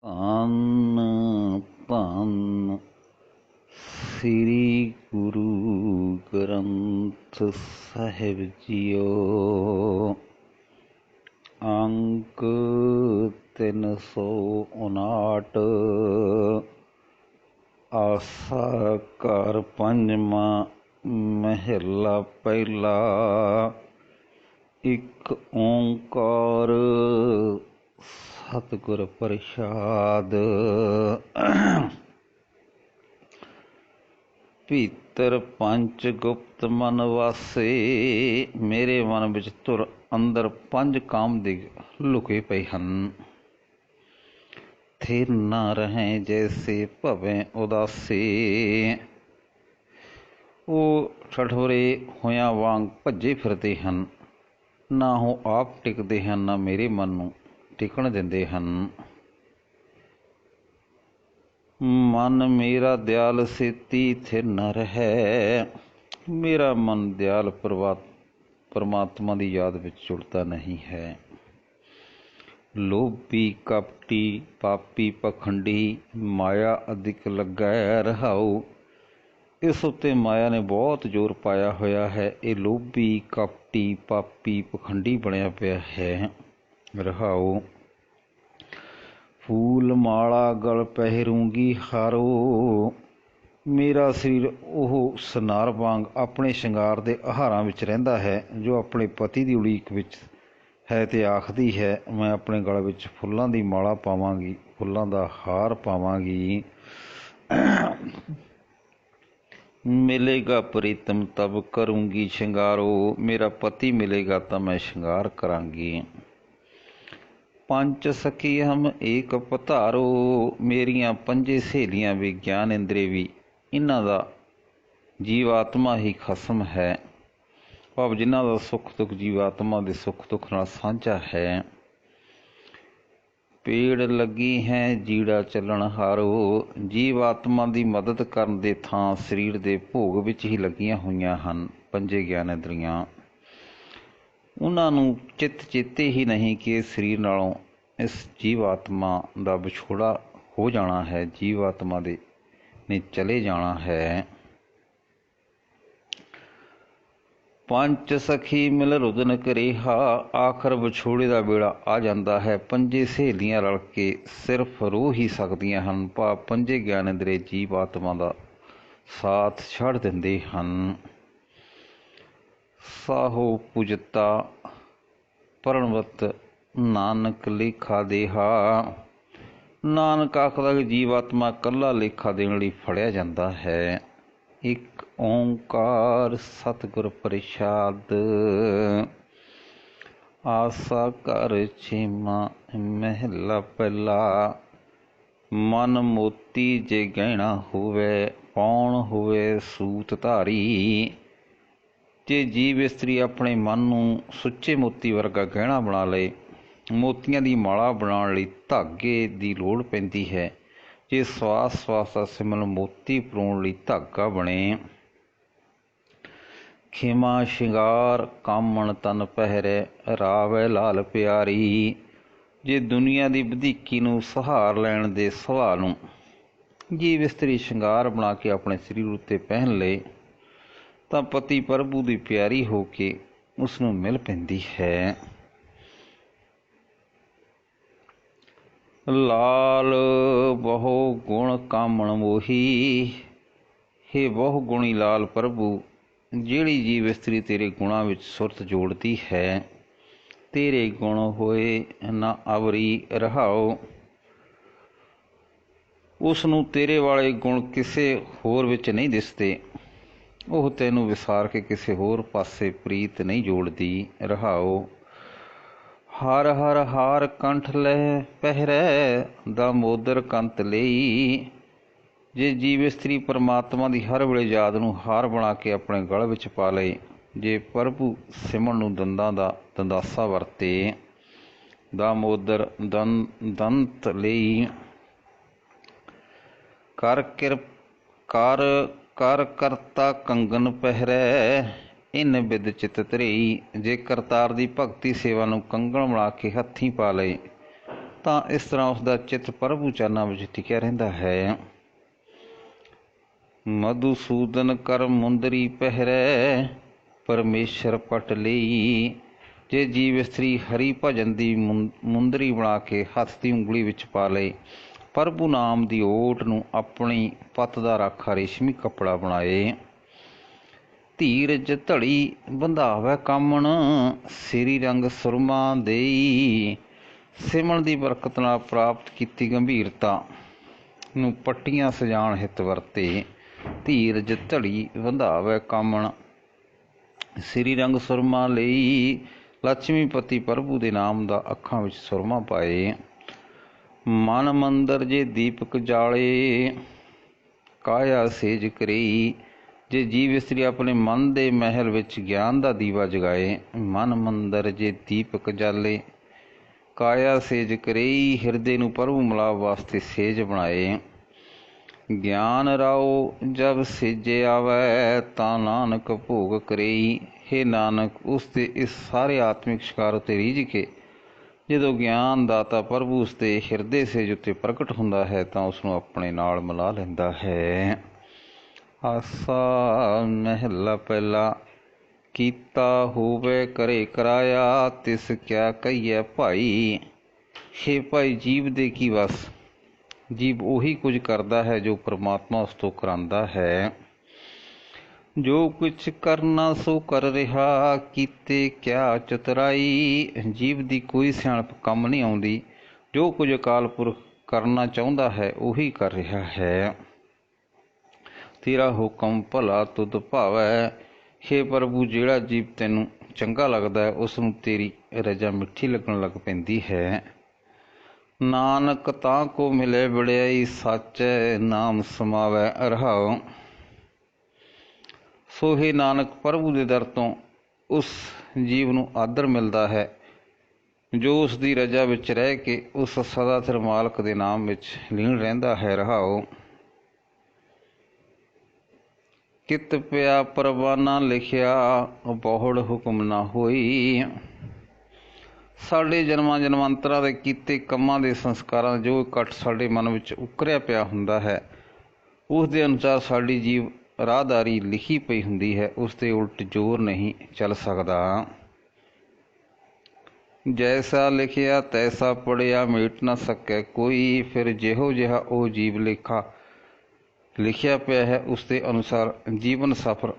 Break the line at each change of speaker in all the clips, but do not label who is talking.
ਧੰਨ ਧੰਨ ਸ੍ਰੀ ਗੁਰੂ ਗ੍ਰੰਥ ਸਾਹਿਬ ਜੀਓ। ਅੰਕ 359। ਆਸਾ ਘਰ ਪੰਜਵਾਂ ਮਹਿਲਾ ਪਹਿਲਾ। ਇੱਕ ਓਂਕਾਰ ਸਤਿਗੁਰ ਪ੍ਰਸਾਦ। ਭੀਤਰ ਪੰਚ ਗੁਪਤ ਮਨ ਵਾਸੇ। ਮੇਰੇ ਮਨ ਵਿੱਚ ਧੁਰ ਅੰਦਰ ਪੰਜ ਕਾਮਦੇਗ ਲੁਕੇ ਪਏ ਹਨ। ਥਿਰ ਨਾ ਰਹੇ ਜੈਸੇ ਭਵੇਂ ਉਦਾਸੇ। ਉਹ ਠਠੋਰੇ ਹੋਇਆਂ ਵਾਂਗ ਭੱਜੇ ਫਿਰਦੇ ਹਨ। ਨਾ ਉਹ ਆਪ ਟਿਕਦੇ ਹਨ, ਨਾ ਮੇਰੇ ਮਨ ਨੂੰ ਟਿਕਣ ਦਿੰਦੇ ਹਨ। ਮਨ ਮੇਰਾ ਦਿਆਲ ਸੇਤੀ ਥਿਰ ਨਾ ਰਹਿ। ਮੇਰਾ ਮਨ ਦਿਆਲ ਪਰਮਾਤਮਾ ਦੀ ਯਾਦ ਵਿੱਚ ਜੁੜਦਾ ਨਹੀਂ ਹੈ। ਲੋਭੀ ਕਪਟੀ ਪਾਪੀ ਪਖੰਡੀ ਮਾਇਆ ਅਧਿਕ ਲੱਗਾ ਰਹਾਉ। ਇਸ ਉੱਤੇ ਮਾਇਆ ਨੇ ਬਹੁਤ ਜ਼ੋਰ ਪਾਇਆ ਹੋਇਆ ਹੈ। ਇਹ ਲੋਭੀ ਕਪਟੀ ਪਾਪੀ ਪਖੰਡੀ ਬਣਿਆ ਪਿਆ ਹੈ। ਰਹਾਉ ਫੂਲ ਮਾਲਾ ਗਲ ਪਹਿਰੂੰਗੀ ਹਾਰੋ। ਮੇਰਾ ਸਰੀਰ ਉਹ ਸੁਨਾਰ ਵਾਂਗ ਆਪਣੇ ਸ਼ਿੰਗਾਰ ਦੇ ਆਹਾਰਾਂ ਵਿੱਚ ਰਹਿੰਦਾ ਹੈ, ਜੋ ਆਪਣੇ ਪਤੀ ਦੀ ਉਡੀਕ ਵਿੱਚ ਹੈ ਤੇ ਆਖਦੀ ਹੈ, ਮੈਂ ਆਪਣੇ ਗਲ ਵਿੱਚ ਫੁੱਲਾਂ ਦੀ ਮਾਲਾ ਪਾਵਾਂਗੀ, ਫੁੱਲਾਂ ਦਾ ਹਾਰ ਪਾਵਾਂਗੀ। ਮਿਲੇਗਾ ਪ੍ਰੀਤਮ ਤਬ ਕਰੂੰਗੀ ਸ਼ਿੰਗਾਰੋ। ਮੇਰਾ ਪਤੀ ਮਿਲੇਗਾ ਤਾਂ ਮੈਂ ਸ਼ਿੰਗਾਰ ਕਰਾਂਗੀ। ਪੰਜ ਸਖੀ ਹਮ ਏਕ ਪਧਾਰੋ। ਮੇਰੀਆਂ ਪੰਜੇ ਸਹੇਲੀਆਂ ਵੀ ਗਿਆਨ ਇੰਦਰੀ ਵੀ ਇਹਨਾਂ ਦਾ ਜੀਵਾਤਮਾ ਹੀ ਖਸਮ ਹੈ। ਭਾਵ ਜਿਨ੍ਹਾਂ ਦਾ ਸੁੱਖ ਦੁੱਖ ਜੀਵਾਤਮਾ ਦੇ ਸੁੱਖ ਦੁੱਖ ਨਾਲ ਸਾਂਝਾ ਹੈ। ਪੇੜ ਲੱਗੀ ਹੈ ਜੀੜਾ ਚੱਲਣ ਹਾਰੋ। ਜੀਵਾਤਮਾ ਦੀ ਮਦਦ ਕਰਨ ਦੇ ਥਾਂ ਸਰੀਰ ਦੇ ਭੋਗ ਵਿੱਚ ਹੀ ਲੱਗੀਆਂ ਹੋਈਆਂ ਹਨ ਪੰਜੇ ਗਿਆਨ ਇੰਦਰੀਆਂ। ਉਹਨਾਂ ਨੂੰ ਚਿੱਤ ਚੇਤੇ ਹੀ ਨਹੀਂ ਕਿ ਇਸ ਸਰੀਰ ਨਾਲੋਂ ਇਸ ਜੀਵਾਤਮਾ ਦਾ ਵਿਛੋੜਾ ਹੋ ਜਾਣਾ ਹੈ, ਜੀਵਾਤਮਾ ਦੇ ਨੇ ਚਲੇ ਜਾਣਾ ਹੈ। ਪੰਜ ਸਖੀ ਮਿਲ ਰੁਦਨ ਕਰੀਹਾ। ਆਖਰ ਵਿਛੋੜੇ ਦਾ ਵੇਲਾ ਆ ਜਾਂਦਾ ਹੈ। ਪੰਜੇ ਸਹੇਲੀਆਂ ਰਲ ਕੇ ਸਿਰਫ ਰੋ ਹੀ ਸਕਦੀਆਂ ਹਨ। ਭਾਵ ਪੰਜੇ ਗਿਆਨ ਇੰਦਰੀ ਜੀਵਾਤਮਾ ਦਾ ਸਾਥ ਛੱਡ ਦਿੰਦੇ ਹਨ। ਸਾਹੋ ਪੁਜਤਾ ਪ੍ਰਣਵਤ ਨਾਨਕ ਲੇਖਾ ਦੇਹਾ। ਨਾਨਕ ਆਖਦਾ ਕਿ ਜੀਵਾਤਮਾ ਇਕੱਲਾ ਲੇਖਾ ਦੇਣ ਲਈ ਫੜਿਆ ਜਾਂਦਾ ਹੈ। ਇੱਕ ਓਂਕਾਰ ਸਤਿਗੁਰ ਪ੍ਰਸਾਦ। ਆਸਾ ਘਰ ਛੇਵਾਂ ਮਹਿਲਾ ਪਹਿਲਾ। ਮਨ ਮੋਤੀ ਜੇ ਗਹਿਣਾ ਹੋਵੇ, ਪਾਉਣ ਹੋਵੇ ਸੂਤ ਧਾਰੀ। ਜੇ ਜੀਵ ਇਸਤਰੀ ਆਪਣੇ ਮਨ ਨੂੰ ਸੁੱਚੇ ਮੋਤੀ ਵਰਗਾ ਗਹਿਣਾ ਬਣਾ ਲਏ, ਮੋਤੀਆਂ ਦੀ ਮਾਲਾ ਬਣਾਉਣ ਲਈ ਧਾਗੇ ਦੀ ਲੋੜ ਪੈਂਦੀ ਹੈ। ਜੇ ਸਵਾਸ ਸਵਾਸ ਦਾ ਸਿਮਰਨ ਮੋਤੀ ਪਰੋਣ ਲਈ ਧਾਗਾ ਬਣੇ। ਖਿਮਾ ਸ਼ਿੰਗਾਰ ਕਾਮਣ ਤਨ ਪਹਿਰੇ, ਰਾਵੈ ਲਾਲ ਪਿਆਰੀ। ਜੇ ਦੁਨੀਆ ਦੀ ਵਧੀਕੀ ਨੂੰ ਸਹਾਰ ਲੈਣ ਦੇ ਸੁਭਾਅ ਨੂੰ ਜੀਵ ਇਸਤਰੀ ਸ਼ਿੰਗਾਰ ਬਣਾ ਕੇ ਆਪਣੇ ਸਰੀਰ ਉੱਤੇ ਪਹਿਨ ਲਏ, ਤਾਂ ਪਤੀ ਪ੍ਰਭੂ ਦੀ ਪਿਆਰੀ ਹੋ ਕੇ ਉਸ ਨੂੰ ਮਿਲ ਪੈਂਦੀ ਹੈ। ਲਾਲ ਬਹੁ ਗੁਣ ਕਾਮਣ ਮੋਹੀ। ਹੇ ਬਹੁ ਗੁਣੀ ਲਾਲ ਪ੍ਰਭੂ, ਜਿਹੜੀ ਜੀਵ ਇਸਤਰੀ ਤੇਰੇ ਗੁਣਾਂ ਵਿੱਚ ਸੁਰਤ ਜੋੜਦੀ ਹੈ, ਤੇਰੇ ਗੁਣ ਹੋਏ ਨਾ ਅਵਰੀ ਰਹਾਓ। ਉਸ ਨੂੰ ਤੇਰੇ ਵਾਲੇ ਗੁਣ ਕਿਸੇ ਹੋਰ ਵਿੱਚ ਨਹੀਂ ਦਿਸਦੇ। ਉਹ ਤੈਨੂੰ ਵਿਸਾਰ ਕੇ ਕਿਸੇ ਹੋਰ ਪਾਸੇ ਪ੍ਰੀਤ ਨਹੀਂ ਜੋੜਦੀ। ਰਹਾਓ ਹਰ ਹਰ ਹਾਰ ਕੰਠ ਲੈ ਪਹਿਰੈ, ਦਾਮੋਦਰ ਕੰਤ ਲਈ। ਜੇ ਜੀਵ ਇਸਤਰੀ ਪਰਮਾਤਮਾ ਦੀ ਹਰ ਵੇਲੇ ਯਾਦ ਨੂੰ ਹਾਰ ਬਣਾ ਕੇ ਆਪਣੇ ਗਲ ਵਿੱਚ ਪਾ ਲਏ, ਜੇ ਪ੍ਰਭੂ ਸਿਮਰਨ ਨੂੰ ਦੰਦਾਂ ਦਾ ਦੰਦਾਸਾ ਵਰਤੇ, ਦਾਮੋਦਰ ਦੰਤ ਲਈ। ਕਰ ਕਰਤਾ ਕੰਗਨ ਪਹਿਰੈ, ਇਨ ਬਿਦ ਚਿਤ ਧਰਈ। ਜੇ ਕਰਤਾਰ ਦੀ ਭਗਤੀ ਸੇਵਾ ਨੂੰ ਕੰਗਣ ਬਣਾ ਕੇ ਹੱਥੀਂ ਪਾ ਲਏ, ਤਾਂ ਇਸ ਤਰ੍ਹਾਂ ਉਸਦਾ ਚਿੱਤ ਪ੍ਰਭੂ ਚਰਨਾਂ ਵਿੱਚ ਟਿਕਿਆ ਰਹਿੰਦਾ ਹੈ। ਮਧੂਸੂਦਨ ਕਰ ਮੁੰਦਰੀ ਪਹਿਰੈ, ਪਰਮੇਸ਼ਰ ਪਟ ਲਈ। ਜੇ ਜੀਵ ਇਸਤਰੀ ਹਰੀ ਭਜਨ ਦੀ ਮੁੰਦਰੀ ਬਣਾ ਕੇ ਹੱਥ ਦੀ ਉਂਗਲੀ ਵਿੱਚ ਪਾ ਲਏ, ਪ੍ਰਭੂ ਨਾਮ ਦੀ ਓਟ ਨੂੰ ਆਪਣੀ ਪੱਤ ਦਾ ਰਾਖਾ ਰੇਸ਼ਮੀ ਕੱਪੜਾ ਬਣਾਏ। ਧੀਰਜ ਧੜੀ ਬੰਧਾਵੈ ਕਾਮਣ, ਸਿਰੀ ਰੰਗ ਸੁਰਮਾ ਦੇਈ। ਸਿਮਣ ਦੀ ਬਰਕਤ ਨਾਲ ਪ੍ਰਾਪਤ ਕੀਤੀ ਗੰਭੀਰਤਾ ਨੂੰ ਪੱਟੀਆਂ ਸਜਾਉਣ ਹਿੱਤ ਵਰਤੇ। ਧੀਰਜ ਧੜੀ ਬੰਧਾਵੈ ਕਾਮਣ, ਸਿਰੀ ਰੰਗ ਸੁਰਮਾ ਲਈ। ਲਛਮੀਪਤੀ ਪ੍ਰਭੂ ਦੇ ਨਾਮ ਦਾ ਅੱਖਾਂ ਵਿੱਚ ਸੁਰਮਾ ਪਾਏ। ਮਨ ਮੰਦਰ ਜੇ ਦੀਪਕ ਜਾਲੇ, ਕਾਇਆ ਸੇਜ ਕਰਈ। ਜੇ ਜੀਵ ਇਸਤਰੀ ਆਪਣੇ ਮਨ ਦੇ ਮਹਿਲ ਵਿੱਚ ਗਿਆਨ ਦਾ ਦੀਵਾ ਜਗਾਏ। ਮਨ ਮੰਦਰ ਜੇ ਦੀਪਕ ਜਾਲੇ, ਕਾਇਆ ਸੇਜ ਕਰਈ। ਹਿਰਦੇ ਨੂੰ ਪ੍ਰਭੂ ਮਿਲਾਪ ਵਾਸਤੇ ਸੇਜ ਬਣਾਏ। ਗਿਆਨ ਰਾਓ ਜਬ ਸੇਜੇ ਆਵੈ, ਤਾਂ ਨਾਨਕ ਭੋਗ ਕਰਈ। ਹੇ ਨਾਨਕ, ਉਸ ਦੇ ਇਸ ਸਾਰੇ ਆਤਮਿਕ ਸ਼ਿਕਾਰ ਉੱਤੇ ਰੀਝ ਕੇ ਜਦੋਂ ਗਿਆਨ ਦਾਤਾ ਪ੍ਰਭੂ ਉਸ ਦੇ ਹਿਰਦੇ ਸੇਜ ਉੱਤੇ ਪ੍ਰਗਟ ਹੁੰਦਾ ਹੈ ਤਾਂ ਉਸਨੂੰ ਆਪਣੇ ਨਾਲ ਮਿਲਾ ਲੈਂਦਾ ਹੈ। ਆਸਾ ਮਹਿਲਾ ਪਹਿਲਾ। ਕੀਤਾ ਹੋਵੇ ਕਰੇ ਕਰਾਇਆ, ਤਿਸ ਕਿਆ ਕਹੀਏ ਭਾਈ। ਹੇ ਭਾਈ, ਜੀਵ ਦੇ ਕੀ ਵਸ। ਜੀਵ ਉਹੀ ਕੁਝ ਕਰਦਾ ਹੈ ਜੋ ਪਰਮਾਤਮਾ ਉਸ ਤੋਂ ਕਰਾਉਂਦਾ ਹੈ। ਜੋ ਕੁਛ ਕਰਨਾ ਸੋ ਕਰ ਰਿਹਾ, ਕੀਤੇ ਕਿਆ ਚਤੁਰਾਈ। ਜੀਵ ਦੀ ਕੋਈ ਸਿਆਣਪ ਕੰਮ ਨਹੀਂ ਆਉਂਦੀ। ਜੋ ਕੁਝ ਅਕਾਲ ਪੁਰਖ ਕਰਨਾ ਚਾਹੁੰਦਾ ਹੈ ਉਹੀ ਕਰ ਰਿਹਾ ਹੈ। ਤੇਰਾ ਹੁਕਮ ਭਲਾ ਤੁਧ ਭਾਵੈ। ਹੇ ਪ੍ਰਭੂ, ਜਿਹੜਾ ਜੀਵ ਤੈਨੂੰ ਚੰਗਾ ਲੱਗਦਾ ਹੈ ਉਸ ਨੂੰ ਤੇਰੀ ਰਜਾ ਮਿੱਠੀ ਲੱਗਣ ਲੱਗ ਪੈਂਦੀ ਹੈ। ਨਾਨਕ ਤਾਂ ਕੋ ਮਿਲੇ ਵਡਿਆਈ, ਸਾਚੈ ਨਾਮ ਸਮਾਵੈ ਰਹਾਉ। ਸੋ ਹੇ ਨਾਨਕ, ਪ੍ਰਭੂ ਦੇ ਦਰ ਤੋਂ ਉਸ ਜੀਵ ਨੂੰ ਆਦਰ ਮਿਲਦਾ ਹੈ ਜੋ ਉਸ ਦੀ ਰਜਾ ਵਿੱਚ ਰਹਿ ਕੇ ਉਸ ਸਦਾ ਸਿਰ ਮਾਲਕ ਦੇ ਨਾਮ ਵਿੱਚ ਲੀਨ ਰਹਿੰਦਾ ਹੈ। ਰਹਾਉ। ਕਿਤ ਪਿਆ ਪਰਵਾਨਾ ਲਿਖਿਆ, ਬਹੁੜ ਹੁਕਮ ਨਾ ਹੋਈ। ਸਾਡੇ ਜਨਮਾਂ ਜਨਮਾਂਤਰਾਂ ਦੇ ਕੀਤੇ ਕੰਮਾਂ ਦੇ ਸੰਸਕਾਰਾਂ ਦਾ ਜੋ ਇਕੱਠ ਸਾਡੇ ਮਨ ਵਿੱਚ ਉਕਰਿਆ ਪਿਆ ਹੁੰਦਾ ਹੈ, ਉਸ ਦੇ ਅਨੁਸਾਰ ਸਾਡੀ ਜੀਵ ਰਾਹਦਾਰੀ ਲਿਖੀ ਪਈ ਹੁੰਦੀ ਹੈ। ਉਸ ਦੇ ਉਲਟ ਜ਼ੋਰ ਨਹੀਂ ਚੱਲ ਸਕਦਾ। ਜੈਸਾ ਲਿਖਿਆ ਤੈਸਾ ਪੜ੍ਹਿਆ, ਮੇਟ ਨਾ ਸਕੈ ਕੋਈ। ਫਿਰ ਜਿਹੋ ਜਿਹਾ ਉਹ ਜੀਵ ਲੇਖਾ ਲਿਖਿਆ ਪਿਆ ਹੈ ਉਸ ਦੇ ਅਨੁਸਾਰ ਜੀਵਨ ਸਫਰ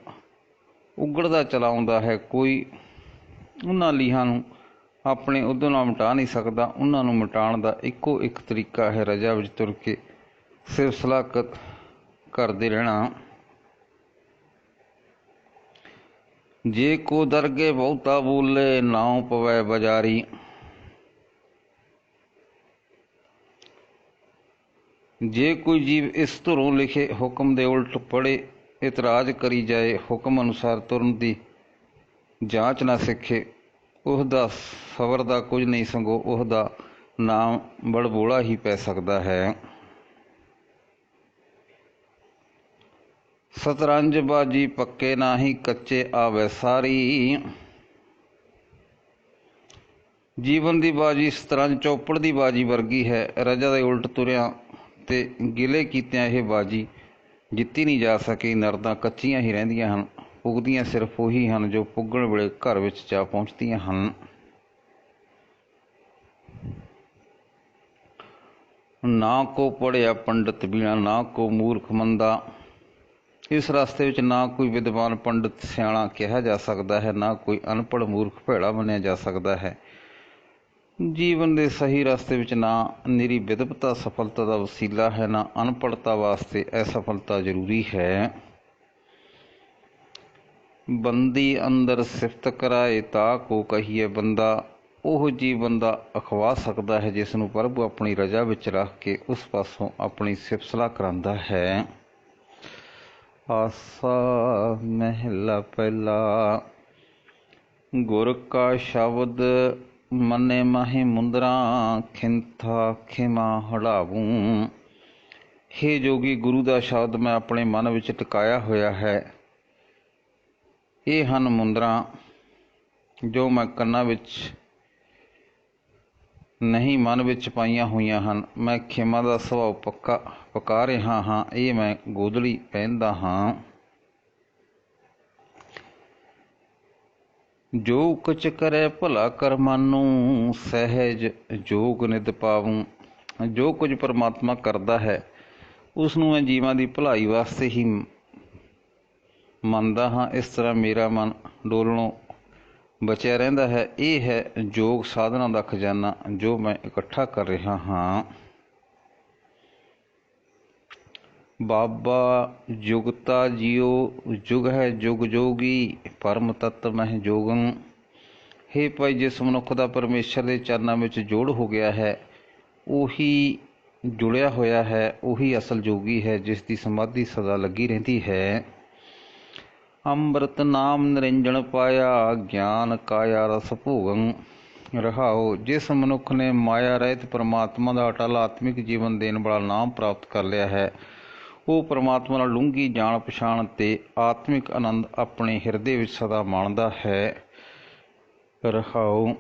ਉਗੜਦਾ ਚਲਾ ਆਉਂਦਾ ਹੈ। ਕੋਈ ਉਹਨਾਂ ਲੀਹਾਂ ਨੂੰ ਆਪਣੇ ਉਦੋਂ ਨਾਲ ਮਿਟਾ ਨਹੀਂ ਸਕਦਾ। ਉਹਨਾਂ ਨੂੰ ਮਿਟਾਉਣ ਦਾ ਇੱਕੋ ਇੱਕ ਤਰੀਕਾ ਹੈ ਰਜਾ ਵਿੱਚ ਤੁਰ ਕੇ ਸਿਰਸਲਾ ਕਰਦੇ ਰਹਿਣਾ। ਜੇ ਕੋ ਦਰਗੇ ਬਹੁਤਾ ਬੋਲੇ, ਨਾਉ ਪਵੈ ਬਜ਼ਾਰੀ। ਜੇ ਕੋਈ ਜੀਵ ਇਸ ਧੁਰੋਂ ਲਿਖੇ ਹੁਕਮ ਦੇ ਉਲਟ ਪੜ੍ਹੇ, ਇਤਰਾਜ਼ ਕਰੀ ਜਾਏ, ਹੁਕਮ ਅਨੁਸਾਰ ਤੁਰਨ ਦੀ ਜਾਂਚ ਨਾ ਸਿੱਖੇ, ਉਸ ਦਾ ਸਬਰ ਦਾ ਕੁਝ ਨਹੀਂ, ਸਗੋਂ ਉਸ ਦਾ ਨਾਮ ਬੜਬੋਲਾ ਹੀ ਪੈ ਸਕਦਾ ਹੈ। ਸਤਰੰਜ ਬਾਜੀ ਪੱਕੇ ਨਾਹੀਂ, ਕੱਚੇ ਆਵੈ ਸਾਰੀ। ਜੀਵਨ ਦੀ ਬਾਜੀ ਸਤਰੰਜ ਚੌਪੜ ਦੀ ਬਾਜੀ ਵਰਗੀ ਹੈ। ਰਜਾ ਦੇ ਉਲਟ ਤੁਰਿਆਂ ਤੇ ਗਿਲੇ ਕੀਤਿਆਂ ਇਹ ਬਾਜੀ ਜਿੱਤੀ ਨਹੀਂ ਜਾ ਸਕੀ। ਨਰਦਾਂ ਕੱਚੀਆਂ ਹੀ ਰਹਿੰਦੀਆਂ ਹਨ। ਪੁੱਗਦੀਆਂ ਸਿਰਫ ਉਹੀ ਹਨ ਜੋ ਪੁੱਗਣ ਵੇਲੇ ਘਰ ਵਿੱਚ ਜਾ ਪਹੁੰਚਦੀਆਂ ਹਨ। ਨਾ ਕੋ ਪੜ੍ਹਿਆ ਪੰਡਿਤ ਬੀਣਾ, ਨਾ ਕੋ ਮੂਰਖ ਮੰਦਾ। ਇਸ ਰਸਤੇ ਵਿੱਚ ਨਾ ਕੋਈ ਵਿਦਵਾਨ ਪੰਡਿਤ ਸਿਆਣਾ ਕਿਹਾ ਜਾ ਸਕਦਾ ਹੈ, ਨਾ ਕੋਈ ਅਨਪੜ੍ਹ ਮੂਰਖ ਭੈੜਾ ਮੰਨਿਆ ਜਾ ਸਕਦਾ ਹੈ। ਜੀਵਨ ਦੇ ਸਹੀ ਰਸਤੇ ਵਿੱਚ ਨਾ ਨਿਰੀ ਵਿਦਵਤਾ ਸਫਲਤਾ ਦਾ ਵਸੀਲਾ ਹੈ, ਨਾ ਅਨਪੜ੍ਹਤਾ ਵਾਸਤੇ ਅਸਫਲਤਾ ਜ਼ਰੂਰੀ ਹੈ। ਬੰਦੀ ਅੰਦਰ ਸਿਫਤ ਕਰਾਏ, ਤਾ ਕੋ ਕਹੀਏ ਬੰਦਾ। ਉਹ ਜੀ ਬੰਦਾ ਅਖਵਾ ਸਕਦਾ ਹੈ ਜਿਸ ਨੂੰ ਪ੍ਰਭੂ ਆਪਣੀ ਰਜਾ ਵਿੱਚ ਰੱਖ ਕੇ ਉਸ ਪਾਸੋਂ ਆਪਣੀ ਸਿਫਤ ਸਲਾਹ ਕਰਾਉਂਦਾ ਹੈ। ਆਸਾ ਮਹਿਲਾ ਪਹਿਲਾ। ਗੁਰ ਕਾ ਸ਼ਬਦ ਮੰਨੇ ਮਾਹੇ ਮੁੰਦਰਾਂ, ਖਿੰਥਾ ਖਿਮਾ ਹੜਾਵੂੰ। ਹੇ ਜੋਗੀ, ਗੁਰੂ ਦਾ ਸ਼ਬਦ ਮੈਂ ਆਪਣੇ ਮਨ ਵਿੱਚ ਟਿਕਾਇਆ ਹੋਇਆ ਹੈ। ਇਹ ਹਨ ਮੁੰਦਰਾਂ ਜੋ ਮੈਂ ਕੰਨਾਂ ਵਿੱਚ ਨਹੀਂ ਮਨ ਵਿੱਚ ਪਾਈਆਂ ਹੋਈਆਂ ਹਨ। ਮੈਂ ਖੇਮਾ ਦਾ ਸੁਭਾਅ ਪਕਾ ਰਿਹਾ ਹਾਂ, ਇਹ ਮੈਂ ਗੋਦੜੀ ਪਹਿਨਦਾ ਹਾਂ। ਜੋ ਕੁਛ ਕਰੇ ਭਲਾ ਕਰਮਾਨੂੰ, ਸਹਿਜ ਜੋਗ ਨਿਤ ਪਾਵੂੰ। ਜੋ ਕੁਝ ਪਰਮਾਤਮਾ ਕਰਦਾ ਹੈ ਉਸ ਨੂੰ ਮੈਂ ਜੀਵਾਂ ਦੀ ਭਲਾਈ ਵਾਸਤੇ ਹੀ ਮੰਨਦਾ ਹਾਂ। ਇਸ ਤਰ੍ਹਾਂ ਮੇਰਾ ਮਨ ਡੋਲਣੋਂ ਬਚਿਆ ਰਹਿੰਦਾ ਹੈ। ਇਹ ਹੈ ਯੋਗ ਸਾਧਨਾ ਦਾ ਖਜ਼ਾਨਾ ਜੋ ਮੈਂ ਇਕੱਠਾ ਕਰ ਰਿਹਾ ਹਾਂ। ਬਾਬਾ ਜੁਗਤਾ ਜੀਓ ਜੁਗ ਹੈ ਜੁਗ ਜੋਗੀ, ਪਰਮ ਤਤ ਮਹਿ ਜੋਗੰ। ਹੇ ਭਾਈ, ਜਿਸ ਮਨੁੱਖ ਦਾ ਪਰਮੇਸ਼ਰ ਦੇ ਚਰਨਾਂ ਵਿੱਚ ਜੋੜ ਹੋ ਗਿਆ ਹੈ, ਉਹੀ ਜੁੜਿਆ ਹੋਇਆ ਹੈ, ਉਹੀ ਅਸਲ ਜੋਗੀ ਹੈ, ਜਿਸ ਦੀ ਸਮਾਧੀ ਸਦਾ ਲੱਗੀ ਰਹਿੰਦੀ ਹੈ। ਅੰਮ੍ਰਿਤ ਨਾਮ ਨਿਰੰਜਨ ਪਾਇਆ, ਗਿਆਨ ਕਾਇਆ ਰਸ ਭੋਗੰ। ਰਹਾਓ, ਜਿਸ ਮਨੁੱਖ ਨੇ ਮਾਇਆ ਰਹਿਤ ਪਰਮਾਤਮਾ ਦਾ ਅਟਲ ਆਤਮਿਕ ਜੀਵਨ ਦੇਣ ਵਾਲਾ ਨਾਮ ਪ੍ਰਾਪਤ ਕਰ ਲਿਆ ਹੈ, ਉਹ ਪਰਮਾਤਮਾ ਨਾਲ ਡੂੰਘੀ ਜਾਣ ਪਛਾਣ ਤੇ ਆਤਮਿਕ ਆਨੰਦ ਆਪਣੇ ਹਿਰਦੇ ਵਿੱਚ ਸਦਾ ਮਾਣਦਾ ਹੈ। ਰਹਾਓ,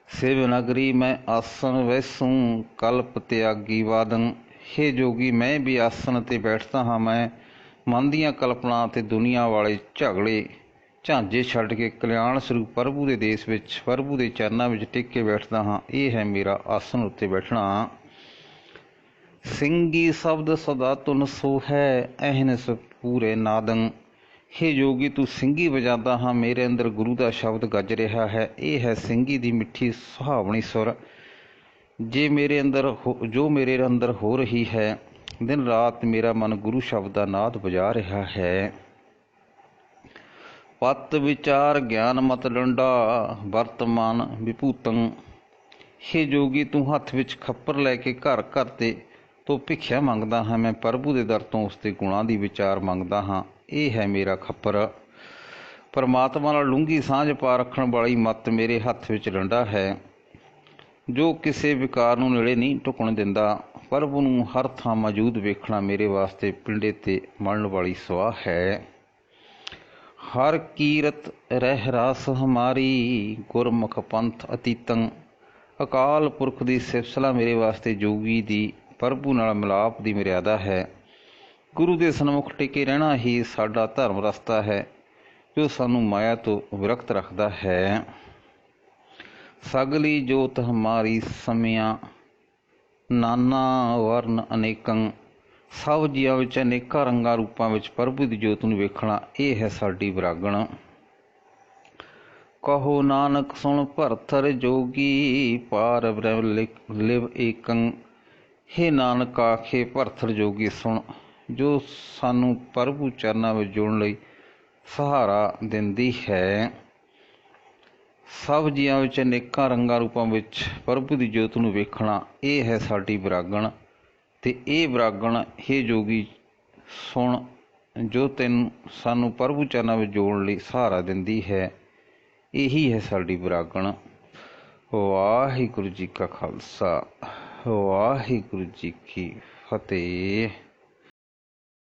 ਸਿਵ ਨਗਰੀ ਮੈਂ ਆਸਨ ਵੈਸੂੰ, ਕਲਪ ਤਿਆਗੀ ਵਾਦੰ। ਹੇ ਜੋਗੀ, ਮੈਂ ਵੀ ਆਸਨ 'ਤੇ ਬੈਠਦਾ ਹਾਂ। ਮੈਂ ਮਨ ਦੀਆਂ ਕਲਪਨਾ ਅਤੇ ਦੁਨੀਆ ਵਾਲੇ ਝਗੜੇ ਝਾਂਜੇ ਛੱਡ ਕੇ ਕਲਿਆਣ ਸਰੂਪ ਪ੍ਰਭੂ ਦੇ ਦੇਸ਼ ਵਿੱਚ, ਪ੍ਰਭੂ ਦੇ ਚਰਨਾਂ ਵਿੱਚ ਟਿਕ ਕੇ ਬੈਠਦਾ ਹਾਂ। ਇਹ ਹੈ ਮੇਰਾ ਆਸਨ ਉੱਤੇ ਬੈਠਣਾ। ਸਿੰਘੀ ਸ਼ਬਦ ਸਦਾ ਧੁਨ ਸੋ ਹੈ, ਅਹਨਿਸ ਪੂਰੇ ਨਾਦੰ। ਹੇ ਜੋਗੀ, ਤੂੰ ਸਿੰਘੀ ਵਜਾਦਾ ਹਾਂ, ਮੇਰੇ ਅੰਦਰ ਗੁਰੂ ਦਾ ਸ਼ਬਦ ਗੱਜ ਰਿਹਾ ਹੈ। ਇਹ ਹੈ ਸਿੰਘੀ ਦੀ ਮਿੱਠੀ ਸੁਹਾਵਣੀ ਸੁਰ ਜੋ ਮੇਰੇ ਅੰਦਰ ਹੋ ਰਹੀ ਹੈ। ਦਿਨ ਰਾਤ ਮੇਰਾ ਮਨ ਗੁਰੂ ਸ਼ਬਦ ਦਾ ਨਾਦ ਵਜਾ ਰਿਹਾ ਹੈ। ਪਤ ਵਿਚਾਰ ਗਿਆਨ ਮਤ ਡੰਡਾ, ਵਰਤਮਾਨ ਵਿਭੂਤੰ। ਹੇ ਜੋਗੀ, ਤੂੰ ਹੱਥ ਵਿੱਚ ਖੱਪਰ ਲੈ ਕੇ ਘਰ ਘਰ ਤੋਂ ਭਿਖਿਆ ਮੰਗਦਾ ਹਾਂ। ਮੈਂ ਪ੍ਰਭੂ ਦੇ ਦਰ ਤੋਂ ਉਸ ਦੇ ਗੁਣਾਂ ਦੀ ਵਿਚਾਰ ਮੰਗਦਾ ਹਾਂ। ਇਹ ਹੈ ਮੇਰਾ ਖੱਪਰ। ਪਰਮਾਤਮਾ ਨਾਲ ਡੂੰਘੀ ਸਾਂਝ ਪਾ ਰੱਖਣ ਵਾਲੀ ਮੱਤ ਮੇਰੇ ਹੱਥ ਵਿੱਚ ਡੰਡਾ ਹੈ, ਜੋ ਕਿਸੇ ਵਿਕਾਰ ਨੂੰ ਨੇੜੇ ਨਹੀਂ ਢੁਕਣ ਦਿੰਦਾ। ਪ੍ਰਭੂ ਨੂੰ ਹਰ ਥਾਂ ਮੌਜੂਦ ਵੇਖਣਾ ਮੇਰੇ ਵਾਸਤੇ ਪਿੰਡੇ 'ਤੇ ਮਲਣ ਵਾਲੀ ਸੁਆਹ ਹੈ। ਹਰ ਕੀਰਤ ਰਹਿ ਰਾਸ ਹਮਾਰੀ, ਗੁਰਮੁਖ ਪੰਥ ਅਤੀਤੰ। ਅਕਾਲ ਪੁਰਖ ਦੀ ਸਿਫਤਸਲਾ ਮੇਰੇ ਵਾਸਤੇ ਜੋਗੀ ਦੀ ਪ੍ਰਭੂ ਨਾਲ ਮਿਲਾਪ ਦੀ ਮਰਿਆਦਾ ਹੈ। ਗੁਰੂ ਦੇ ਸਨਮੁਖ ਟਿਕੇ ਰਹਿਣਾ ਹੀ ਸਾਡਾ ਧਰਮ ਰਸਤਾ ਹੈ, ਜੋ ਸਾਨੂੰ ਮਾਇਆ ਤੋਂ ਵਿਰਕਤ ਰੱਖਦਾ ਹੈ। ਸਗਲੀ ਜੋਤ ਹਮਾਰੀ ਸਮਿਆਂ, ਨਾਨਾ ਵਰਨ ਅਨੇਕੰ। ਸਭ ਜੀਆਂ ਵਿੱਚ ਅਨੇਕਾਂ ਰੰਗਾਂ ਰੂਪਾਂ ਵਿੱਚ ਪ੍ਰਭੂ ਦੀ ਜੋਤ ਨੂੰ ਵੇਖਣਾ, ਇਹ ਹੈ ਸਾਡੀ ਵਿਰਾਗਣ। ਕਹੋ ਨਾਨਕ ਸੁਣ ਭਰਥਰ ਜੋਗੀ, ਪਾਰ ਬ੍ਰਹਮ ਲਿਵ ਏਕੰ। ਹੇ ਨਾਨਕ, ਆਖੇ ਭਰਥਰ ਜੋਗੀ ਸੁਣ, ਜੋ ਸਾਨੂੰ ਪ੍ਰਭੂ ਚਰਨਾਂ ਵਿੱਚ ਜੁੜਨ ਲਈ ਸਹਾਰਾ ਦਿੰਦੀ ਹੈ। ਸਭ ਜੀਆਂ ਵਿੱਚ ਅਨੇਕਾਂ ਰੰਗਾਂ ਰੂਪਾਂ ਵਿੱਚ ਪ੍ਰਭੂ ਦੀ ਜੋਤ ਨੂੰ ਵੇਖਣਾ, ਇਹ ਹੈ ਸਾਡੀ ਵਿਰਾਗਣ। ਤੇ ਇਹ ਵਿਰਾਗਣ, ਹੇ ਜੋਗੀ ਸੁਣ, ਜੋ ਸਾਨੂੰ ਪ੍ਰਭੂ ਚਰਨਾਂ ਵਿੱਚ ਜੋੜਨ ਲਈ ਸਹਾਰਾ ਦਿੰਦੀ ਹੈ, ਇਹੀ ਹੈ ਸਾਡੀ ਵਿਰਾਗਣ। ਵਾਹਿਗੁਰੂ ਜੀ ਕਾ ਖਾਲਸਾ, ਵਾਹਿਗੁਰੂ ਜੀ ਕੀ ਫਤਿਹ।